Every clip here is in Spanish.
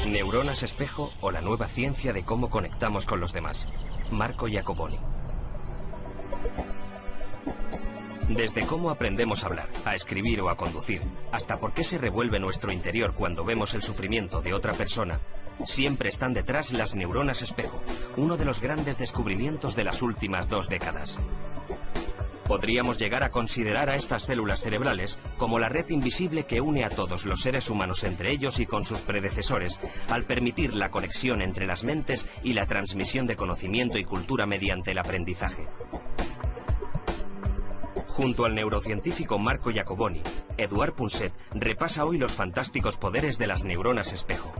Neuronas espejo o la nueva ciencia de cómo conectamos con los demás. Marco Iacoboni. Desde cómo aprendemos a hablar, a escribir o a conducir, hasta por qué se revuelve nuestro interior cuando vemos el sufrimiento de otra persona, siempre están detrás las neuronas espejo, uno de los grandes descubrimientos de las últimas 2 décadas. Podríamos llegar a considerar a estas células cerebrales como la red invisible que une a todos los seres humanos entre ellos y con sus predecesores, al permitir la conexión entre las mentes y la transmisión de conocimiento y cultura mediante el aprendizaje. Junto al neurocientífico Marco Iacoboni, Eduard Punset repasa hoy los fantásticos poderes de las neuronas espejo.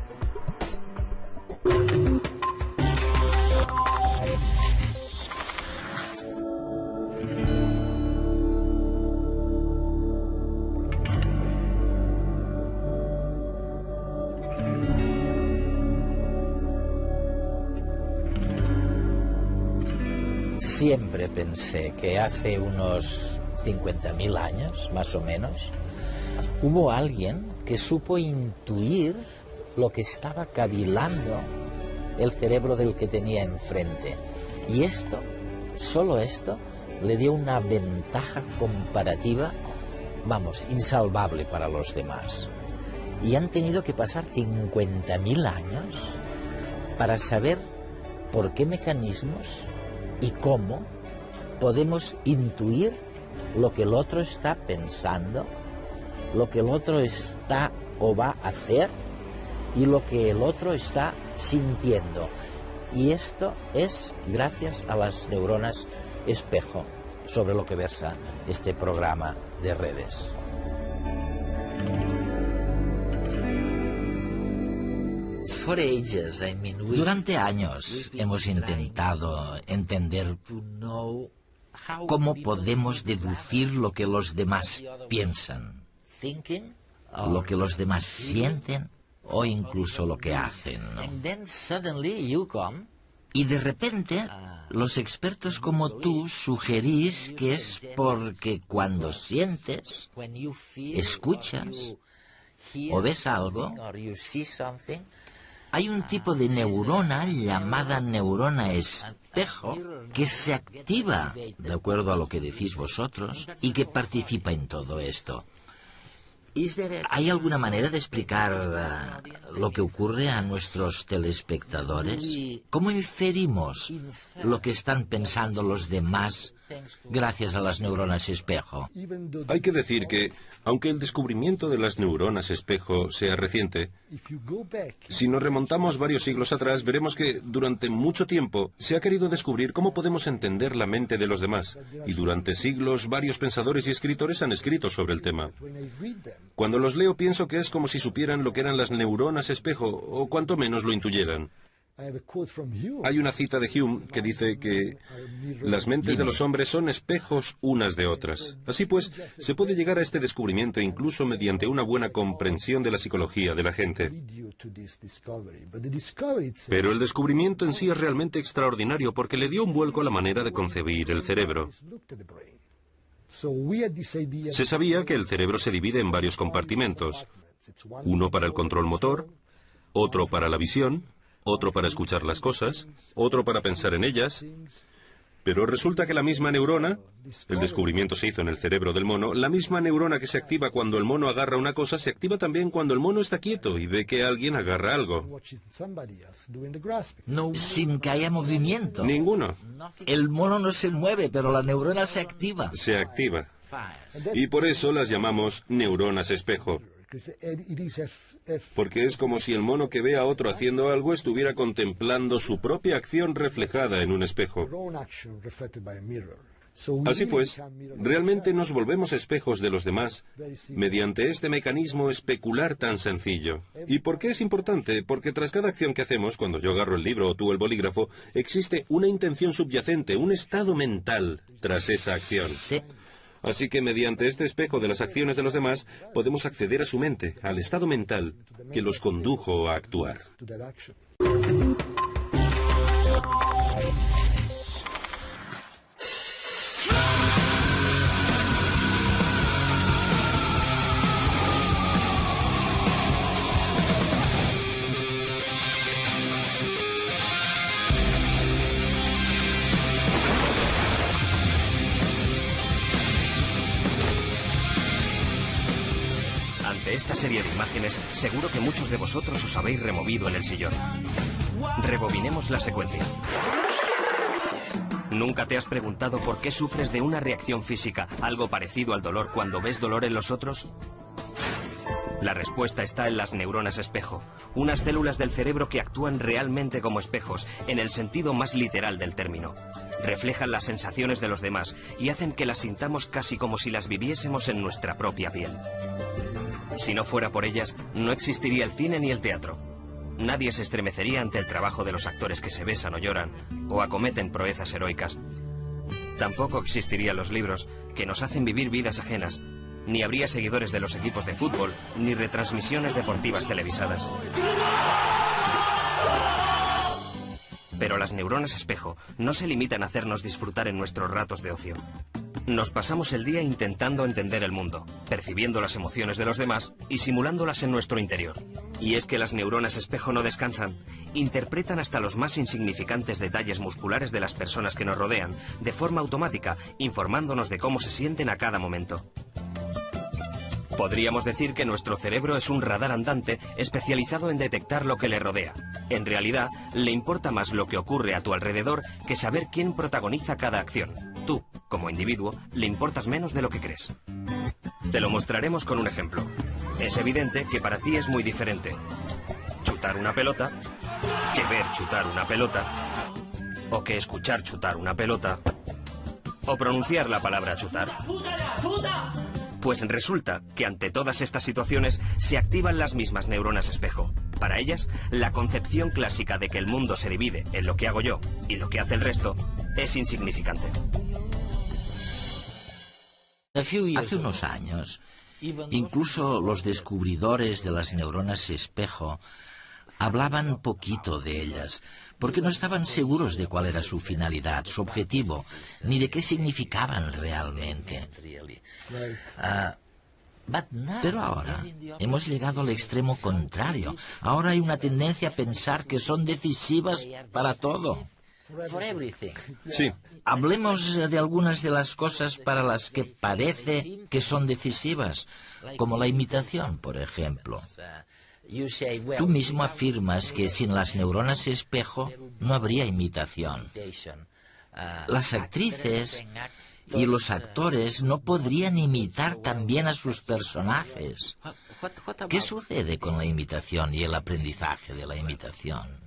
Siempre pensé que hace unos 50.000 años, más o menos, hubo alguien que supo intuir lo que estaba cavilando el cerebro del que tenía enfrente. Y esto, solo esto, le dio una ventaja comparativa, vamos, insalvable para los demás. Y han tenido que pasar 50.000 años para saber por qué mecanismos y cómo podemos intuir lo que el otro está pensando, lo que el otro está o va a hacer y lo que el otro está sintiendo. Y esto es gracias a las neuronas espejo, sobre lo que versa este programa de redes. Durante años hemos intentado entender cómo podemos deducir lo que los demás piensan, lo que los demás sienten o incluso lo que hacen, ¿no? Y de repente, los expertos como tú sugerís que es porque cuando sientes, escuchas o ves algo, hay un tipo de neurona llamada neurona espejo que se activa, de acuerdo a lo que decís vosotros, y que participa en todo esto. ¿Hay alguna manera de explicar lo que ocurre a nuestros telespectadores? ¿Cómo inferimos lo que están pensando los demás gracias a las neuronas espejo? Hay que decir que, aunque el descubrimiento de las neuronas espejo sea reciente, si nos remontamos varios siglos atrás, veremos que durante mucho tiempo se ha querido descubrir cómo podemos entender la mente de los demás. Y durante siglos varios pensadores y escritores han escrito sobre el tema. Cuando los leo pienso que es como si supieran lo que eran las neuronas espejo, o cuanto menos lo intuyeran. Hay una cita de Hume que dice que las mentes de los hombres son espejos unas de otras. Así pues, se puede llegar a este descubrimiento incluso mediante una buena comprensión de la psicología de la gente. Pero el descubrimiento en sí es realmente extraordinario porque le dio un vuelco a la manera de concebir el cerebro. Se sabía que el cerebro se divide en varios compartimentos. Uno para el control motor, otro para la visión, otro para escuchar las cosas, otro para pensar en ellas. Pero resulta que la misma neurona, el descubrimiento se hizo en el cerebro del mono, la misma neurona que se activa cuando el mono agarra una cosa, se activa también cuando el mono está quieto y ve que alguien agarra algo. Sin que haya movimiento. Ninguno. El mono no se mueve, pero la neurona se activa. Se activa. Y por eso las llamamos neuronas espejo. Porque es como si el mono que ve a otro haciendo algo estuviera contemplando su propia acción reflejada en un espejo. Así pues, realmente nos volvemos espejos de los demás mediante este mecanismo especular tan sencillo. ¿Y por qué es importante? Porque tras cada acción que hacemos, cuando yo agarro el libro o tú el bolígrafo, existe una intención subyacente, un estado mental tras esa acción. Sí. Así que mediante este espejo de las acciones de los demás, podemos acceder a su mente, al estado mental que los condujo a actuar. esta serie de imágenes, seguro que muchos de vosotros os habéis removido en el sillón. Rebobinemos la secuencia. ¿Nunca te has preguntado por qué sufres de una reacción física, algo parecido al dolor cuando ves dolor en los otros? La respuesta está en las neuronas espejo, unas células del cerebro que actúan realmente como espejos, en el sentido más literal del término. Reflejan las sensaciones de los demás y hacen que las sintamos casi como si las viviésemos en nuestra propia piel. Si no fuera por ellas, no existiría el cine ni el teatro. Nadie se estremecería ante el trabajo de los actores que se besan o lloran, o acometen proezas heroicas. Tampoco existirían los libros, que nos hacen vivir vidas ajenas, ni habría seguidores de los equipos de fútbol, ni retransmisiones deportivas televisadas. Pero las neuronas espejo no se limitan a hacernos disfrutar en nuestros ratos de ocio. Nos pasamos el día intentando entender el mundo, percibiendo las emociones de los demás y simulándolas en nuestro interior. Y es que las neuronas espejo no descansan, interpretan hasta los más insignificantes detalles musculares de las personas que nos rodean, de forma automática, informándonos de cómo se sienten a cada momento. Podríamos decir que nuestro cerebro es un radar andante especializado en detectar lo que le rodea. En realidad, le importa más lo que ocurre a tu alrededor que saber quién protagoniza cada acción. Tú, como individuo, le importas menos de lo que crees. Te lo mostraremos con un ejemplo. Es evidente que para ti es muy diferente chutar una pelota que ver chutar una pelota, o que escuchar chutar una pelota, o pronunciar la palabra chutar. Pues resulta que ante todas estas situaciones se activan las mismas neuronas espejo. Para ellas, la concepción clásica de que el mundo se divide en lo que hago yo y lo que hace el resto es insignificante. Hace unos años, incluso los descubridores de las neuronas espejo hablaban poquito de ellas, porque no estaban seguros de cuál era su finalidad, su objetivo, ni de qué significaban realmente. Pero ahora hemos llegado al extremo contrario. Ahora hay una tendencia a pensar que son decisivas para todo. Sí. Hablemos de algunas de las cosas para las que parece que son decisivas, como la imitación, por ejemplo. Tú mismo afirmas que sin las neuronas espejo no habría imitación. Las actrices y los actores no podrían imitar tan bien a sus personajes. ¿Qué sucede con la imitación y el aprendizaje de la imitación?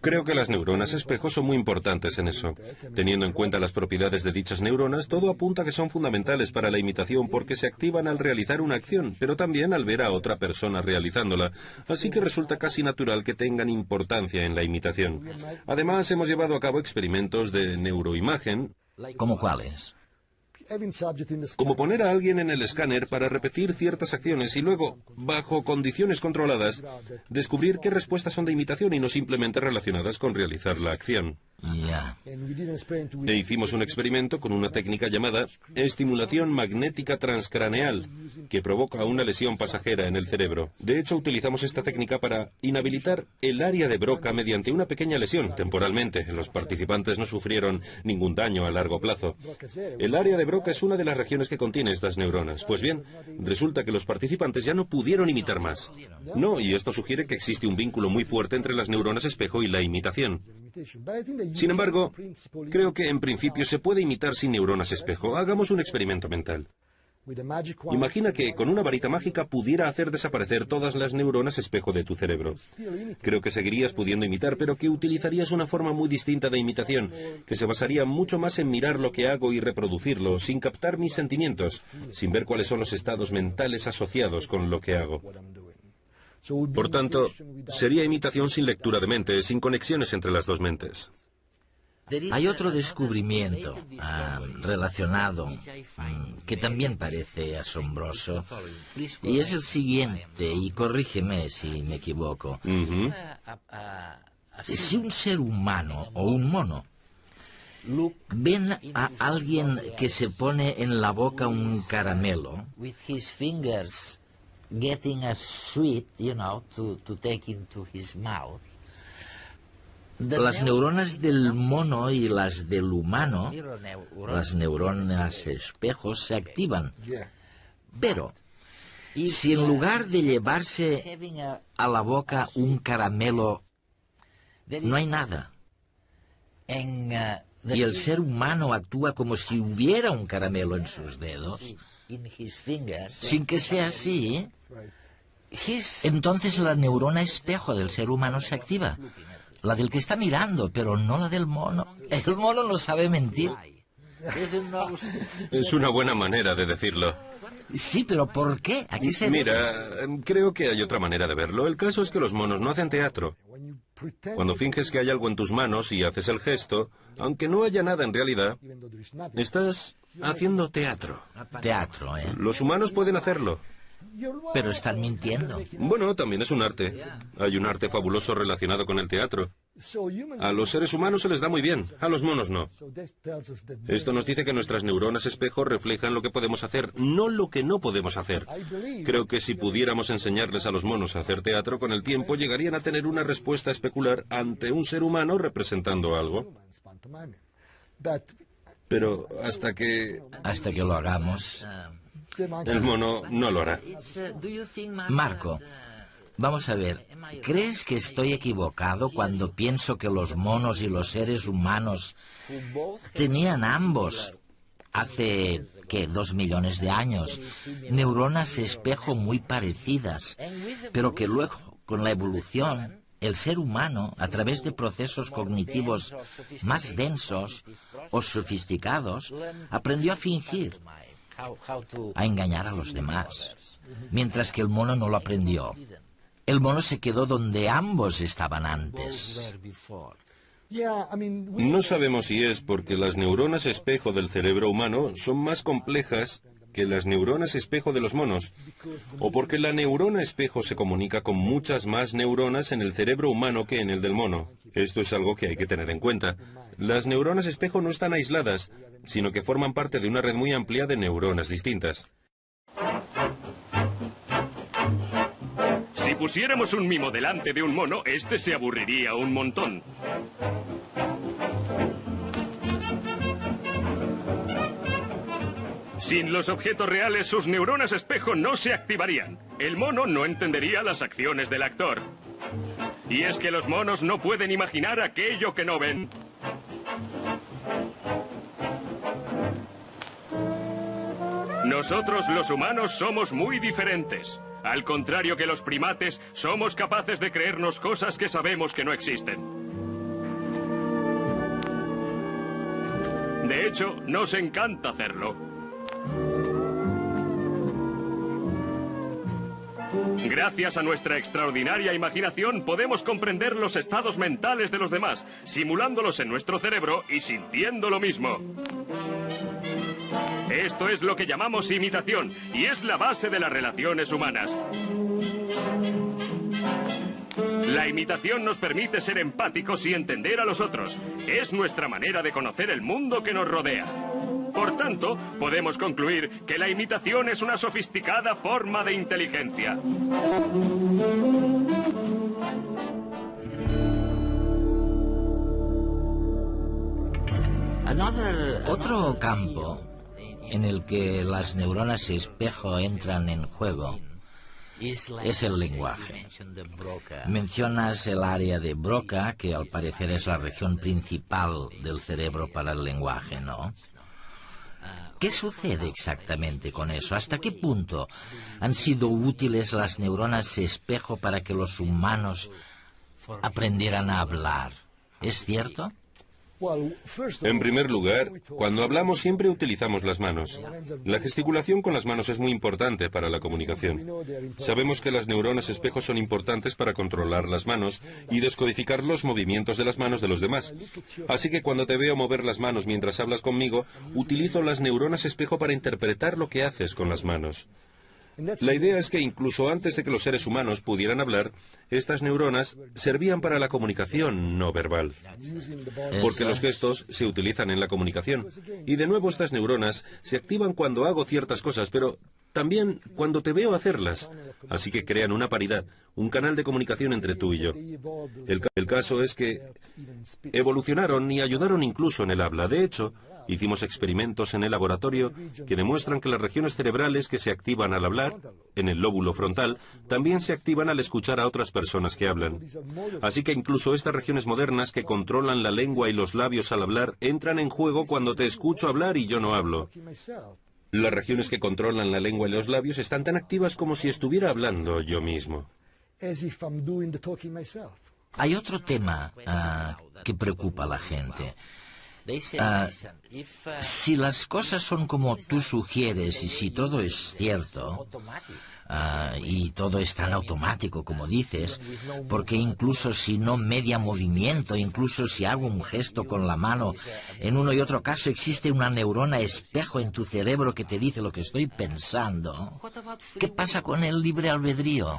Creo que las neuronas espejo son muy importantes en eso. Teniendo en cuenta las propiedades de dichas neuronas, todo apunta a que son fundamentales para la imitación porque se activan al realizar una acción, pero también al ver a otra persona realizándola. Así que resulta casi natural que tengan importancia en la imitación. Además, hemos llevado a cabo experimentos de neuroimagen. ¿Cómo cuáles? Como poner a alguien en el escáner para repetir ciertas acciones y luego, bajo condiciones controladas, descubrir qué respuestas son de imitación y no simplemente relacionadas con realizar la acción. Ya. E hicimos un experimento con una técnica llamada estimulación magnética transcraneal, que provoca una lesión pasajera en el cerebro. De hecho, utilizamos esta técnica para inhabilitar el área de Broca mediante una pequeña lesión, temporalmente. Los participantes no sufrieron ningún daño a largo plazo. El área de Broca es una de las regiones que contiene estas neuronas. Pues bien, resulta que los participantes ya no pudieron imitar más. No, y esto sugiere que existe un vínculo muy fuerte entre las neuronas espejo y la imitación. Sin embargo, creo que en principio se puede imitar sin neuronas espejo. Hagamos un experimento mental. Imagina que con una varita mágica pudiera hacer desaparecer todas las neuronas espejo de tu cerebro. Creo que seguirías pudiendo imitar, pero que utilizarías una forma muy distinta de imitación, que se basaría mucho más en mirar lo que hago y reproducirlo, sin captar mis sentimientos, sin ver cuáles son los estados mentales asociados con lo que hago. Por tanto, sería imitación sin lectura de mente, sin conexiones entre las dos mentes. Hay otro descubrimiento relacionado que también parece asombroso, y es el siguiente, y corrígeme si me equivoco. Si un ser humano o un mono ven a alguien que se pone en la boca un caramelo, getting a sweet, to take into his mouth, las neuronas del mono y las del humano, las neuronas espejos, se activan. Pero Si en lugar de llevarse a la boca un caramelo, no hay nada, y el ser humano actúa como si hubiera un caramelo en sus dedos, sin que sea así, entonces la neurona espejo del ser humano se activa. La del que está mirando, pero no la del mono. El mono no sabe mentir. Es una buena manera de decirlo. Sí, pero ¿por qué? ¿A qué se debe? Mira, creo que hay otra manera de verlo. El caso es que los monos no hacen teatro. Cuando finges que hay algo en tus manos y haces el gesto, aunque no haya nada en realidad, estás haciendo teatro. Teatro, ¿eh? Los humanos pueden hacerlo. Pero están mintiendo. Bueno, también es un arte. Hay un arte fabuloso relacionado con el teatro. A los seres humanos se les da muy bien, a los monos no. Esto nos dice que nuestras neuronas espejo reflejan lo que podemos hacer, no lo que no podemos hacer. Creo que si pudiéramos enseñarles a los monos a hacer teatro, con el tiempo llegarían a tener una respuesta especular ante un ser humano representando algo. Pero hasta que lo hagamos. el mono no lo hará. Marco, vamos a ver. ¿Crees que estoy equivocado cuando pienso que los monos y los seres humanos tenían ambos, hace, 2 millones de años, neuronas espejo muy parecidas, pero que luego, con la evolución, el ser humano, a través de procesos cognitivos más densos o sofisticados, aprendió a fingir, a engañar a los demás, mientras que el mono no lo aprendió? El mono se quedó donde ambos estaban antes. No sabemos si es porque las neuronas espejo del cerebro humano son más complejas que las neuronas espejo de los monos, o porque la neurona espejo se comunica con muchas más neuronas en el cerebro humano que en el del mono. Esto es algo que hay que tener en cuenta. Las neuronas espejo no están aisladas, sino que forman parte de una red muy amplia de neuronas distintas. Si pusiéramos un mimo delante de un mono, este se aburriría un montón. Sin los objetos reales, sus neuronas espejo no se activarían. El mono no entendería las acciones del actor. Y es que los monos no pueden imaginar aquello que no ven. Nosotros, los humanos, somos muy diferentes. Al contrario que los primates, somos capaces de creernos cosas que sabemos que no existen. De hecho, nos encanta hacerlo. Gracias a nuestra extraordinaria imaginación podemos comprender los estados mentales de los demás, simulándolos en nuestro cerebro y sintiendo lo mismo. Esto es lo que llamamos imitación y es la base de las relaciones humanas. La imitación nos permite ser empáticos y entender a los otros. Es nuestra manera de conocer el mundo que nos rodea. Por tanto, podemos concluir que la imitación es una sofisticada forma de inteligencia. Otro campo en el que las neuronas espejo entran en juego es el lenguaje. Mencionas el área de Broca, que al parecer es la región principal del cerebro para el lenguaje, ¿no? ¿Qué sucede exactamente con eso? ¿Hasta qué punto han sido útiles las neuronas espejo para que los humanos aprendieran a hablar? ¿Es cierto? En primer lugar, cuando hablamos siempre utilizamos las manos. La gesticulación con las manos es muy importante para la comunicación. Sabemos que las neuronas espejo son importantes para controlar las manos y descodificar los movimientos de las manos de los demás. Así que cuando te veo mover las manos mientras hablas conmigo, utilizo las neuronas espejo para interpretar lo que haces con las manos. La idea es que incluso antes de que los seres humanos pudieran hablar, estas neuronas servían para la comunicación no verbal. Porque los gestos se utilizan en la comunicación. Y de nuevo estas neuronas se activan cuando hago ciertas cosas, pero también cuando te veo hacerlas. Así que crean una paridad, un canal de comunicación entre tú y yo. El caso es que evolucionaron y ayudaron incluso en el habla. De hecho, Hicimos experimentos en el laboratorio que demuestran que las regiones cerebrales que se activan al hablar, en el lóbulo frontal, también se activan al escuchar a otras personas que hablan. Así que incluso estas regiones modernas que controlan la lengua y los labios al hablar entran en juego cuando te escucho hablar y yo no hablo. Las regiones que controlan la lengua y los labios están tan activas como si estuviera hablando yo mismo. Hay otro tema que preocupa a la gente. Si las cosas son como tú sugieres y si todo es cierto, y todo es tan automático como dices, porque incluso si no media movimiento, incluso si hago un gesto con la mano, en uno y otro caso existe una neurona espejo en tu cerebro que te dice lo que estoy pensando, ¿qué pasa con el libre albedrío?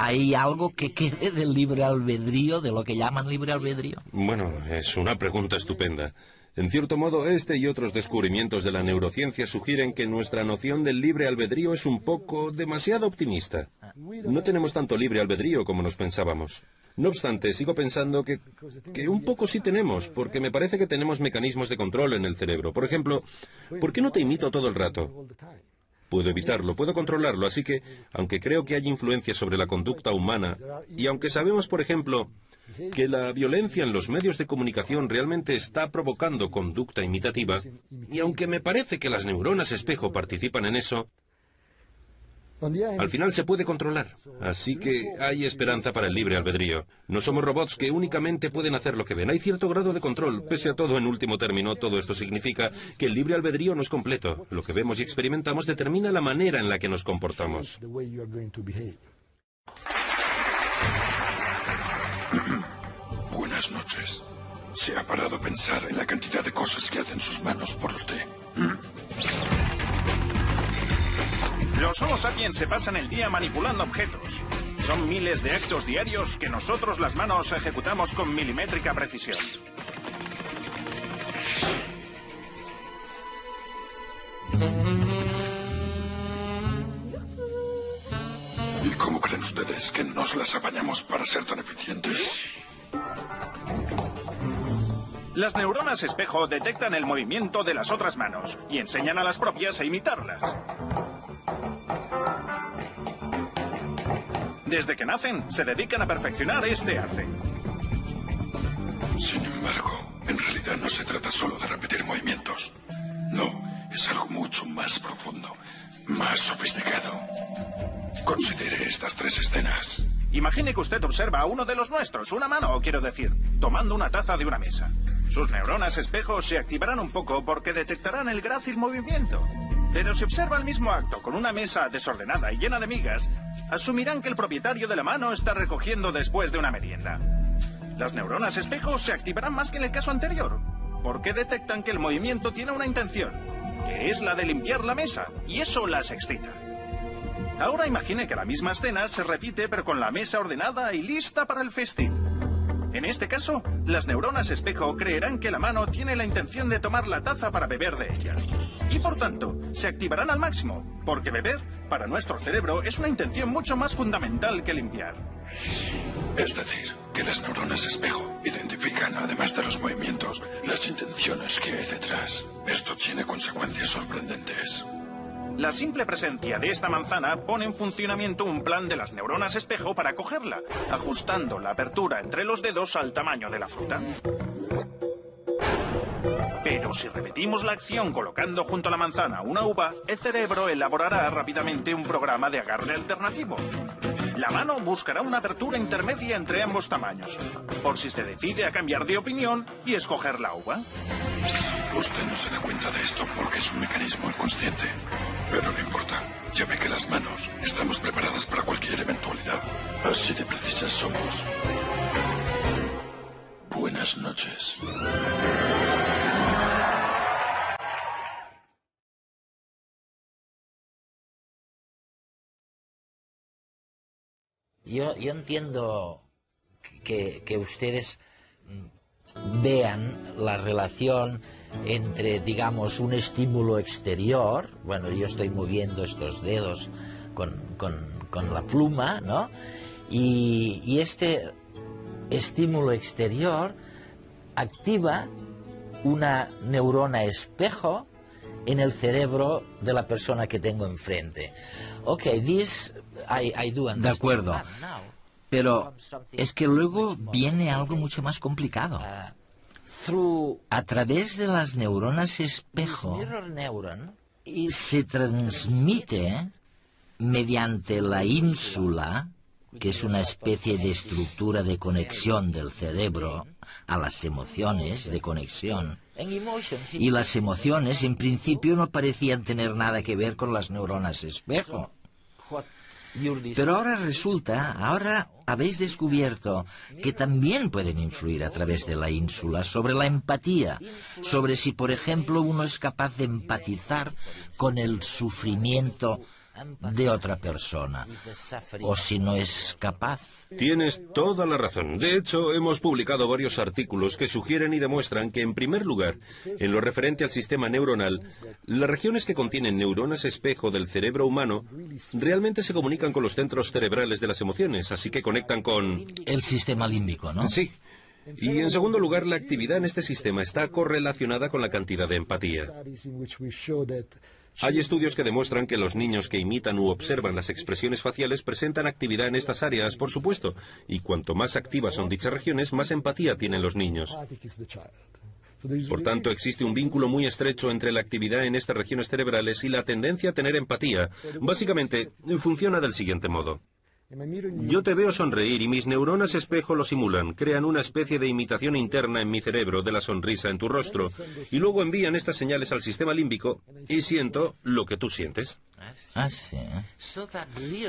¿Hay algo que quede del libre albedrío, de lo que llaman libre albedrío? Bueno, es una pregunta estupenda. En cierto modo, este y otros descubrimientos de la neurociencia sugieren que nuestra noción del libre albedrío es un poco demasiado optimista. No tenemos tanto libre albedrío como nos pensábamos. No obstante, sigo pensando que un poco sí tenemos, porque me parece que tenemos mecanismos de control en el cerebro. Por ejemplo, ¿por qué no te imito todo el rato? Puedo evitarlo, puedo controlarlo, así que, aunque creo que hay influencia sobre la conducta humana, y aunque sabemos, por ejemplo, que la violencia en los medios de comunicación realmente está provocando conducta imitativa, y aunque me parece que las neuronas espejo participan en eso, al final se puede controlar. Así que hay esperanza para el libre albedrío. No somos robots que únicamente pueden hacer lo que ven. Hay cierto grado de control. Pese a todo, en último término, todo esto significa que el libre albedrío no es completo. Lo que vemos y experimentamos determina la manera en la que nos comportamos. Buenas noches. ¿Se ha parado a pensar en la cantidad de cosas que hacen sus manos por usted? Los Homo sapiens se pasan el día manipulando objetos. Son miles de actos diarios que nosotros las manos ejecutamos con milimétrica precisión. ¿Y cómo creen ustedes que nos las apañamos para ser tan eficientes? Las neuronas espejo detectan el movimiento de las otras manos y enseñan a las propias a imitarlas. Desde que nacen, se dedican a perfeccionar este arte. Sin embargo, en realidad no se trata solo de repetir movimientos. No, es algo mucho más profundo, más sofisticado. Considere estas tres escenas. Imagine que usted observa a uno de los nuestros, una mano, quiero decir, tomando una taza de una mesa. Sus neuronas espejo se activarán un poco porque detectarán el grácil movimiento. Pero si observa el mismo acto con una mesa desordenada y llena de migas, asumirán que el propietario de la mano está recogiendo después de una merienda. Las neuronas espejo se activarán más que en el caso anterior, porque detectan que el movimiento tiene una intención, que es la de limpiar la mesa, y eso las excita. Ahora imagine que la misma escena se repite pero con la mesa ordenada y lista para el festín. En este caso, las neuronas espejo creerán que la mano tiene la intención de tomar la taza para beber de ella. Y por tanto, se activarán al máximo, porque beber, para nuestro cerebro, es una intención mucho más fundamental que limpiar. Es decir, que las neuronas espejo identifican, además de los movimientos, las intenciones que hay detrás. Esto tiene consecuencias sorprendentes. La simple presencia de esta manzana pone en funcionamiento un plan de las neuronas espejo para cogerla, ajustando la apertura entre los dedos al tamaño de la fruta. Pero si repetimos la acción colocando junto a la manzana una uva, el cerebro elaborará rápidamente un programa de agarre alternativo. La mano buscará una apertura intermedia entre ambos tamaños, por si se decide a cambiar de opinión y escoger la uva. Usted no se da cuenta de esto porque es un mecanismo inconsciente. Pero no importa, ya ve que las manos estamos preparadas para cualquier eventualidad. Así de precisas somos. Buenas noches. Yo entiendo que ustedes vean la relación entre, digamos, un estímulo exterior. Bueno, yo estoy moviendo estos dedos con la pluma, ¿no? Y este estímulo exterior activa una neurona espejo en el cerebro de la persona que tengo enfrente. Okay, this I do understand. De acuerdo. Pero es que luego viene algo mucho más complicado. A través de las neuronas espejo se transmite mediante la ínsula, que es una especie de estructura de conexión del cerebro, a las emociones de conexión. Y las emociones, en principio, no parecían tener nada que ver con las neuronas espejo. Pero ahora habéis descubierto que también pueden influir a través de la ínsula sobre la empatía, sobre si, por ejemplo, uno es capaz de empatizar con el sufrimiento de otra persona, o si no es capaz. Tienes toda la razón. De hecho, hemos publicado varios artículos que sugieren y demuestran que, en primer lugar, en lo referente al sistema neuronal, las regiones que contienen neuronas espejo del cerebro humano realmente se comunican con los centros cerebrales de las emociones, así que conectan con... El sistema límbico, ¿no? Sí. Y en segundo lugar, la actividad en este sistema está correlacionada con la cantidad de empatía. Hay estudios que demuestran que los niños que imitan u observan las expresiones faciales presentan actividad en estas áreas, por supuesto, y cuanto más activas son dichas regiones, más empatía tienen los niños. Por tanto, existe un vínculo muy estrecho entre la actividad en estas regiones cerebrales y la tendencia a tener empatía. Básicamente, funciona del siguiente modo. Yo te veo sonreír y mis neuronas espejo lo simulan, crean una especie de imitación interna en mi cerebro de la sonrisa en tu rostro, y luego envían estas señales al sistema límbico y siento lo que tú sientes. Ah, sí.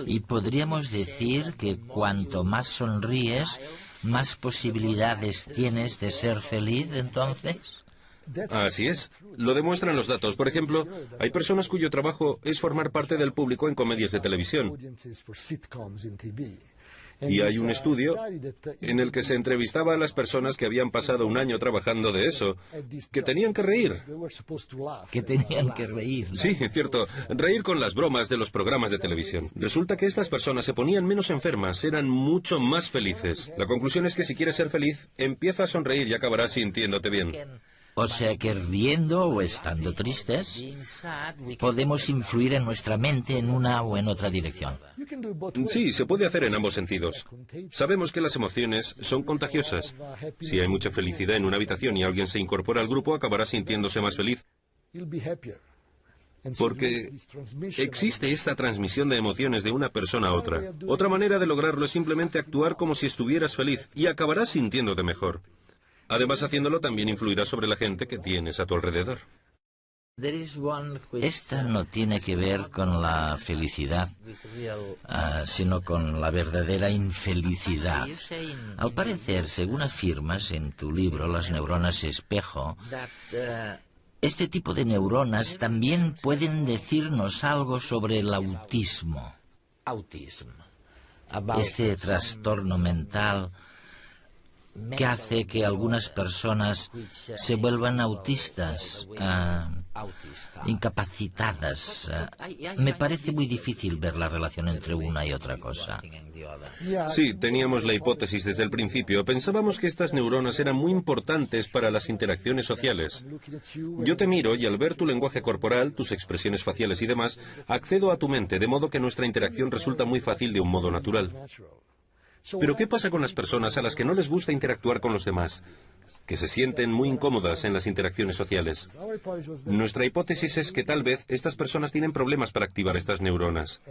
Y podríamos decir que cuanto más sonríes, más posibilidades tienes de ser feliz, entonces. Así es. Lo demuestran los datos. Por ejemplo, hay personas cuyo trabajo es formar parte del público en comedias de televisión. Y hay un estudio en el que se entrevistaba a las personas que habían pasado un año trabajando de eso, que tenían que reír. Que tenían que reír, ¿no? Sí, es cierto. Reír con las bromas de los programas de televisión. Resulta que estas personas se ponían menos enfermas, eran mucho más felices. La conclusión es que si quieres ser feliz, empieza a sonreír y acabarás sintiéndote bien. O sea que riendo o estando tristes, podemos influir en nuestra mente en una o en otra dirección. Sí, se puede hacer en ambos sentidos. Sabemos que las emociones son contagiosas. Si hay mucha felicidad en una habitación y alguien se incorpora al grupo, acabará sintiéndose más feliz. Porque existe esta transmisión de emociones de una persona a otra. Otra manera de lograrlo es simplemente actuar como si estuvieras feliz y acabarás sintiéndote mejor. Además, haciéndolo también influirá sobre la gente que tienes a tu alrededor. Esta no tiene que ver con la felicidad, sino con la verdadera infelicidad. Al parecer, según afirmas en tu libro, Las neuronas espejo, este tipo de neuronas también pueden decirnos algo sobre el autismo. Ese trastorno mental que hace que algunas personas se vuelvan autistas, incapacitadas. Me parece muy difícil ver la relación entre una y otra cosa. Sí, teníamos la hipótesis desde el principio. Pensábamos que estas neuronas eran muy importantes para las interacciones sociales. Yo te miro y al ver tu lenguaje corporal, tus expresiones faciales y demás, accedo a tu mente, de modo que nuestra interacción resulta muy fácil de un modo natural. Pero ¿qué pasa con las personas a las que no les gusta interactuar con los demás? Que se sienten muy incómodas en las interacciones sociales. Nuestra hipótesis es que tal vez estas personas tienen problemas para activar estas neuronas.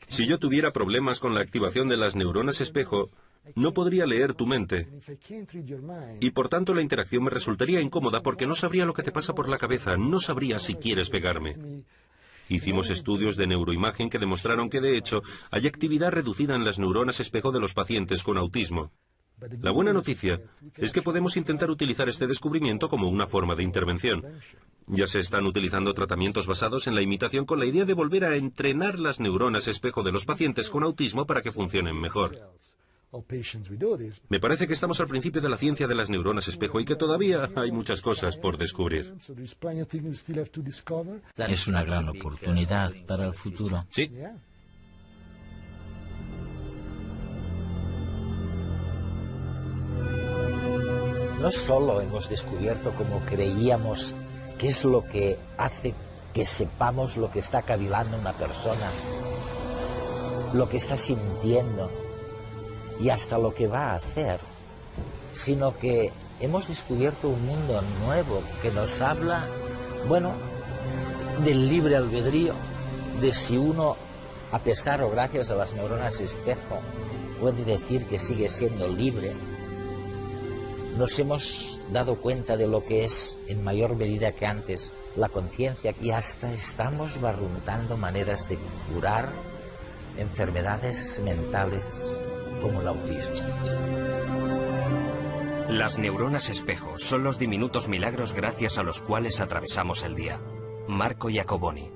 Si yo tuviera problemas con la activación de las neuronas espejo, no podría leer tu mente. Y por tanto la interacción me resultaría incómoda porque no sabría lo que te pasa por la cabeza, no sabría si quieres pegarme. Hicimos estudios de neuroimagen que demostraron que, de hecho, hay actividad reducida en las neuronas espejo de los pacientes con autismo. La buena noticia es que podemos intentar utilizar este descubrimiento como una forma de intervención. Ya se están utilizando tratamientos basados en la imitación con la idea de volver a entrenar las neuronas espejo de los pacientes con autismo para que funcionen mejor. Me parece que estamos al principio de la ciencia de las neuronas espejo y que todavía hay muchas cosas por descubrir. Es una gran oportunidad para el futuro. Sí. no solo hemos descubierto, como creíamos, qué es lo que hace que sepamos lo que está cavilando una persona, lo que está sintiendo y hasta lo que va a hacer, sino que hemos descubierto un mundo nuevo que nos habla, bueno, del libre albedrío, de si uno, a pesar o gracias a las neuronas espejo, puede decir que sigue siendo libre. Nos hemos dado cuenta de lo que es, en mayor medida que antes, la conciencia, y hasta estamos barruntando maneras de curar enfermedades mentales como el autismo. Las neuronas espejo son los diminutos milagros gracias a los cuales atravesamos el día. Marco Iacoboni.